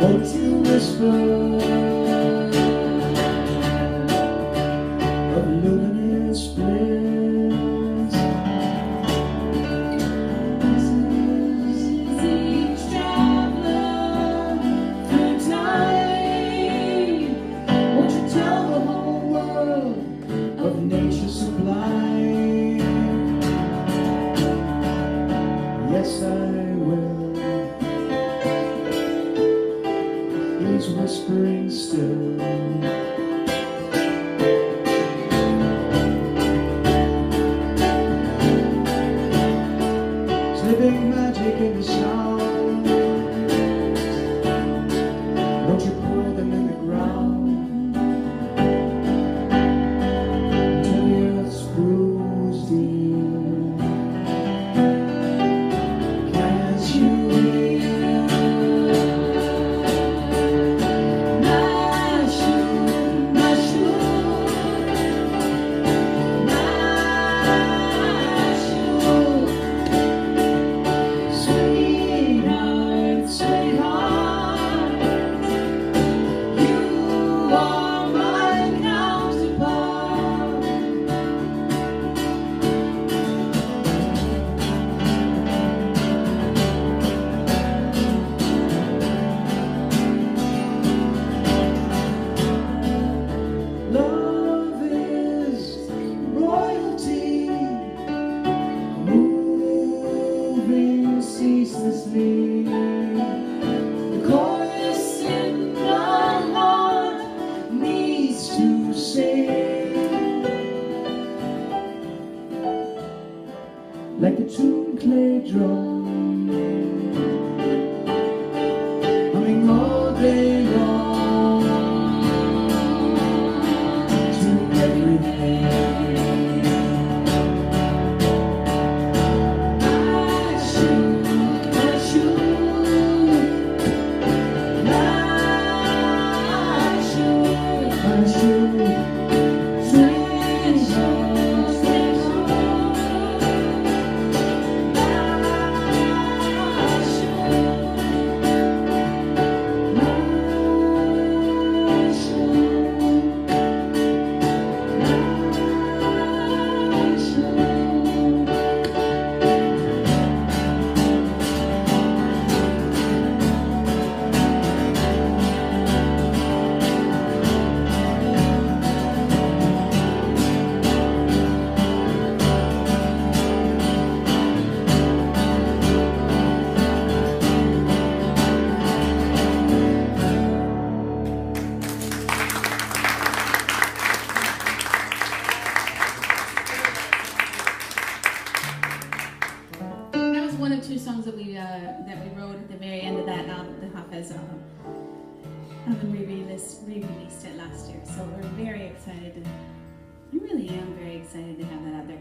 Won't you whisper of luminous bliss? This is each traveler through time. Won't you tell the whole world of nature sublime? Yes, I will. He's whispering still. Slipping magic in the sound. Won't you pour them in the ground till the earth's bruised in? Can't you hear my shoe, my shoe, my shoe? Sweetheart, sweetheart, you are my counterpart. Love is royalty, moving ceaselessly. The chorus in the heart needs to sing, like the tuned clay drum, humming all day long to everything. My shoe, my shoe, my shoe, my shoe. Sweet shoe, sweet shoe, my shoe, my shoe, my shoe. That was one of two songs that we wrote at the very end of that album, the Hafez album. And we re-released it last year, so we're very excited. I really am very excited to have that out there.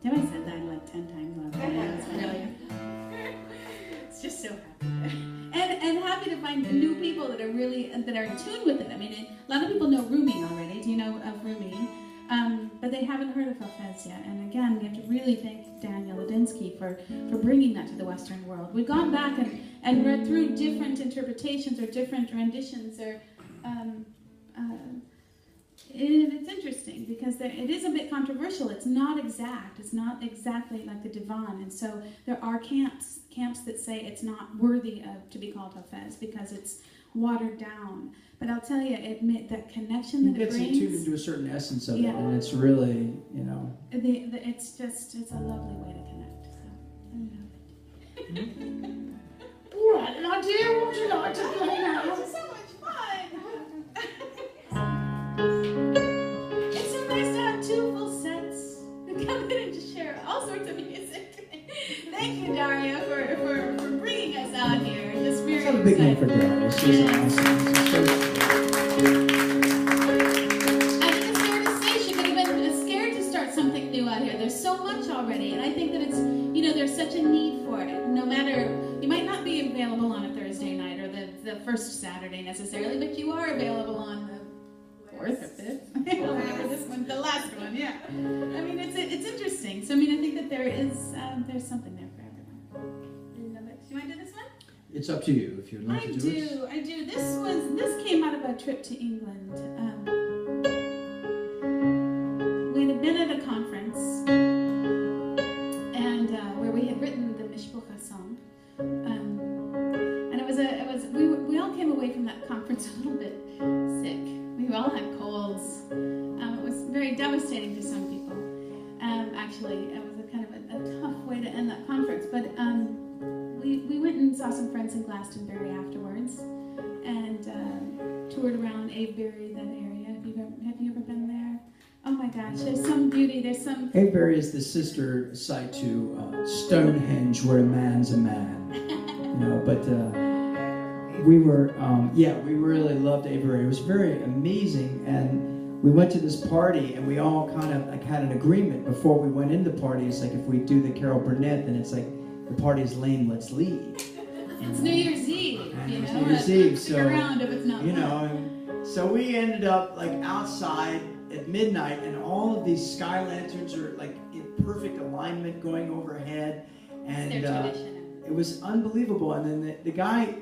Have I said that like 10 times already? It's really, it's just so happy. And happy to find new people that are really in tune with it. I mean, a lot of people know Rumi already. Do you know of Rumi? But they haven't heard of Hafez yet. And again, we have to really thank Daniel Ladinsky for bringing that to the Western world. We've gone back and read through different interpretations or different renditions. Or it's interesting because it is a bit controversial. It's not exact. It's not exactly like the Divan. And so there are camps that say it's not worthy to be called Hafez because it's watered down. But I'll tell you, that connection that it brings. It gets you tuned into a certain essence of it, and it's really, it's a lovely way to connect. So I love it. All right, now dear, what would you like to play now? This is so much fun. It's so nice to have two full sets to come in and just share all sorts of music. Thank you, Daria, for bringing us out here. Just very Let's have a big name for Daria. She's awesome. I think it's fair to say she could have been scared to start something new out here. There's so much already, and I think that it's, there's such a need for it. No matter, you might not be available on a Thursday night or the first Saturday necessarily, but you are available on the 4th or 5th, whatever this one, the last one, yeah. I mean, it's interesting. So, I think that there's something there for everyone. I love it. Do you want to do this one? it's up to you if you'd like to do it. I do. This came out of a trip to England. We had been at a conference, and where we had written the Mishpucha song, and we all came away from that conference a little bit sick. We all had colds. It was very devastating to some people. Actually, it was a kind of a tough way to end that conference. But we went and saw some friends in Glastonbury afterwards, and toured around Avebury, that area. Have you ever been there? Oh my gosh, there's some beauty. There's some. Avebury is the sister site to Stonehenge, where a man's a man. But we were, we really loved Avebury. It was very amazing, and we went to this party, and we all kind of had an agreement before we went into the party. It's like, if we do the Carol Burnett, then it's like, the party's lame, let's leave. It's New Year's Eve, It's New Year's Eve, so around if it's not so we ended up like outside at midnight, and all of these sky lanterns are like in perfect alignment going overhead, and it was unbelievable. And then the guy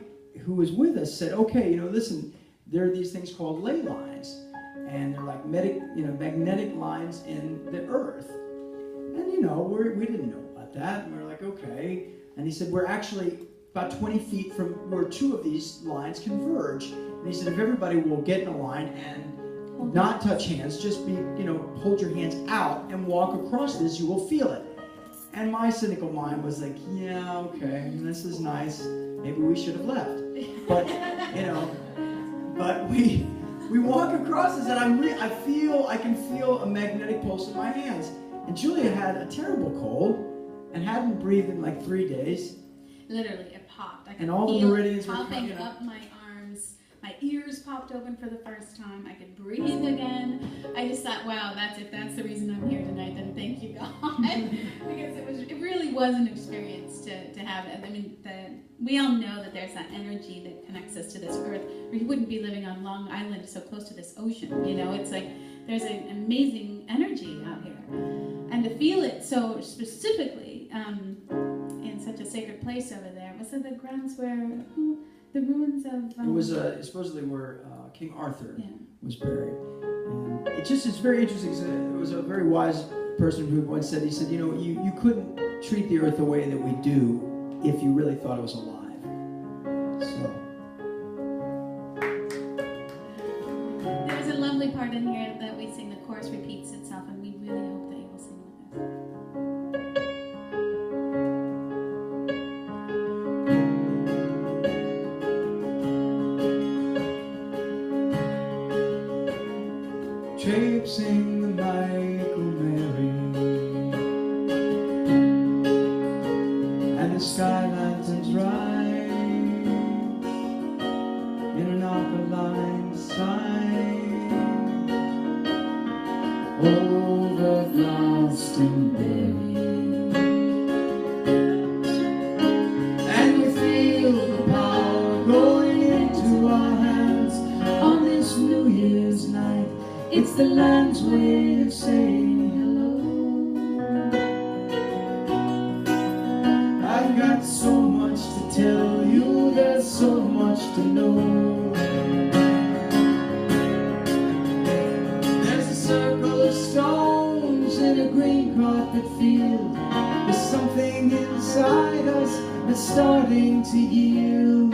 who was with us said, "Okay, listen, there are these things called ley lines, and they're like magnetic lines in the earth." And we didn't know about that, and we were like, "Okay." And he said, "We're actually about 20 feet from where two of these lines converge." And he said, "If everybody will get in a line and not touch hands, just be, hold your hands out and walk across this, you will feel it." And my cynical mind was like, "Yeah, okay, this is nice. Maybe we should have left." But, but we walk across this, and I can feel a magnetic pulse in my hands. And Julia had a terrible cold and hadn't breathed in like 3 days. Literally, it popped. I could and all the feel meridians were popping up my arms. My ears popped open for the first time. I could breathe again. I just thought, wow, if that's the reason I'm here tonight, then thank you, God. Because it really was an experience to have it. I mean, we all know that there's that energy that connects us to this earth, or you wouldn't be living on Long Island so close to this ocean. It's like there's an amazing energy out here. And to feel it so specifically in such a sacred place over there, was it the grounds where the ruins of? It was supposedly where King Arthur was buried. And it's very interesting. It was a very wise person who once said, he said, you couldn't treat the earth the way that we do if you really thought it was alive. So. There's a lovely part in here that we sing. The chorus repeats itself, and we really hope that you will sing with us. Traipsing the Michael Mary, and the sky lanterns rise in an alkaline sign over Glastonbury, and we feel the power going into our hands on this New Year's night. It's the land's way of saying hello. I've got so much to tell you, there's so much to know. There's a circle of stones in a green carpet field. There's something inside us that's starting to yield.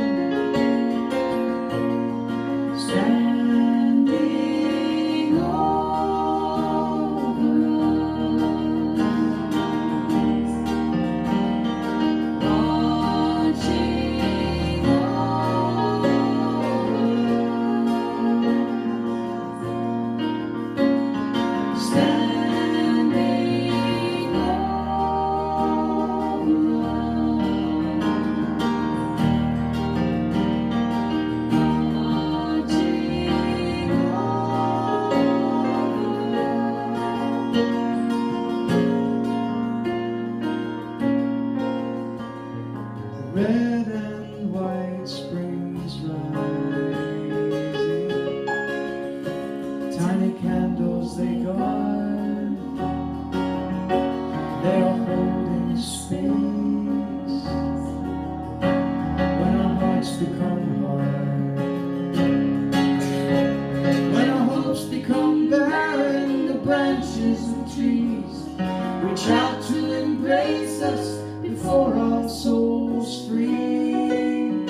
reach out to embrace us before our souls freeze.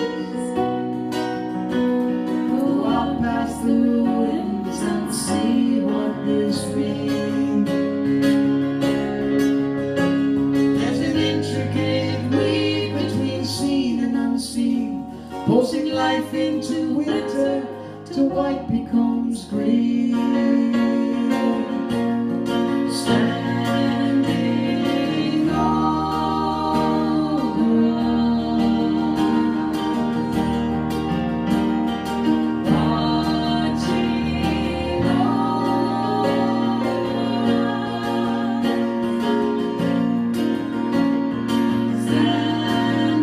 Go out past the ruins and see what this means. There's an intricate weave between seen and unseen, pulsing life into winter till white becomes green. Standing over us, watching over us, standing over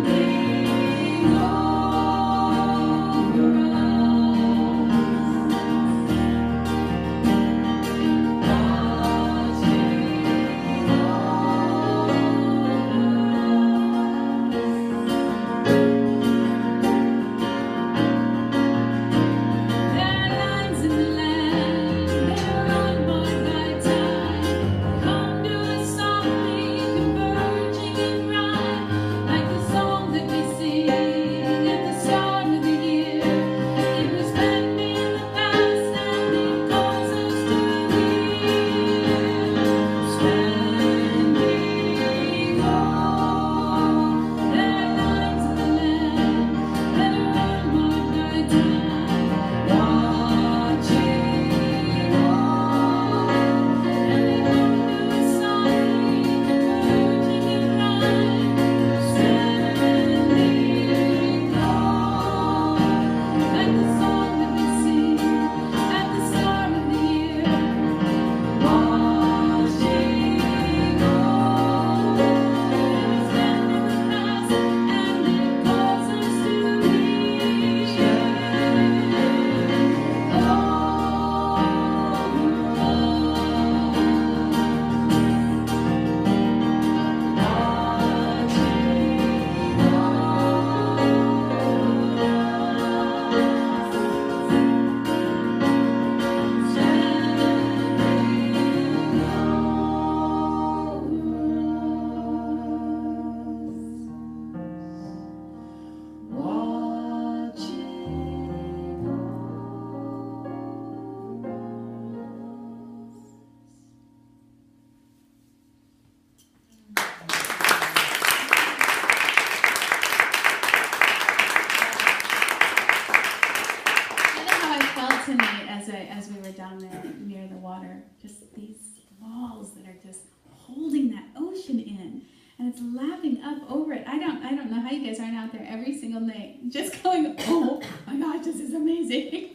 as we were down there near the water, just these walls that are just holding that ocean in, and it's lapping up over it. I don't know how you guys aren't out there every single night, just going, oh my gosh, this is amazing.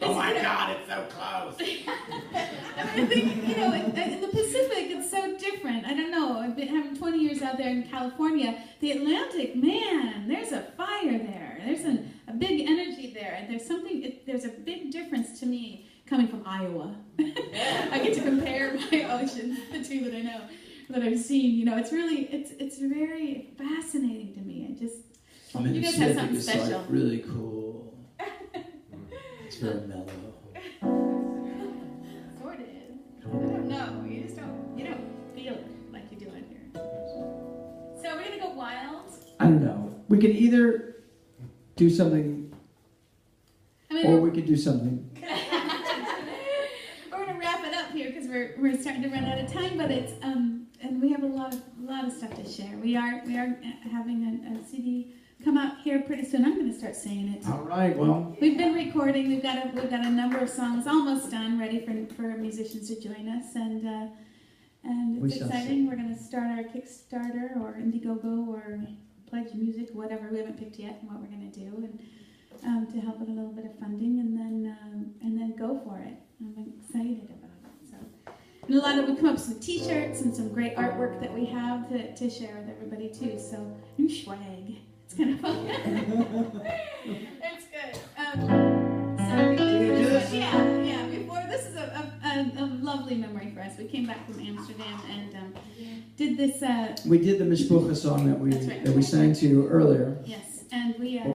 Oh my God, it's so close. I think, you know, in the Pacific, it's so different. I don't know. I've been having 20 years out there in California. The Atlantic, man, there's a fire there. There's a big energy there. There's something. There's a big difference to me coming from Iowa. I get to compare my oceans, the two that I know, that I've seen. You know, it's really, it's very fascinating to me. You guys have something special. Like really cool. It's very mellow. Sort of. I don't know. You don't feel it like you do out here. So we're gonna go wild. I don't know. We could either do something, or we could do something. We're gonna wrap it up here because we're starting to run out of time. But it's and we have a lot of stuff to share. We are having a CD come out here pretty soon. I'm going to start saying it. All right. Well, we've been recording. We've got a number of songs almost done, ready for musicians to join us, and it's exciting. We're going to start our Kickstarter or Indiegogo or Pledge Music, whatever. We haven't picked yet what we're going to do, and to help with a little bit of funding, and then go for it. I'm excited about it. So, and we come up with some T-shirts and some great artwork that we have to share with everybody too. So new swag. It's kind of fun. It's good. Yeah. Before, this is a lovely memory for us. We came back from Amsterdam and did this. We did the Mishpucha song that we That's right. sang to you earlier. Yes, and we.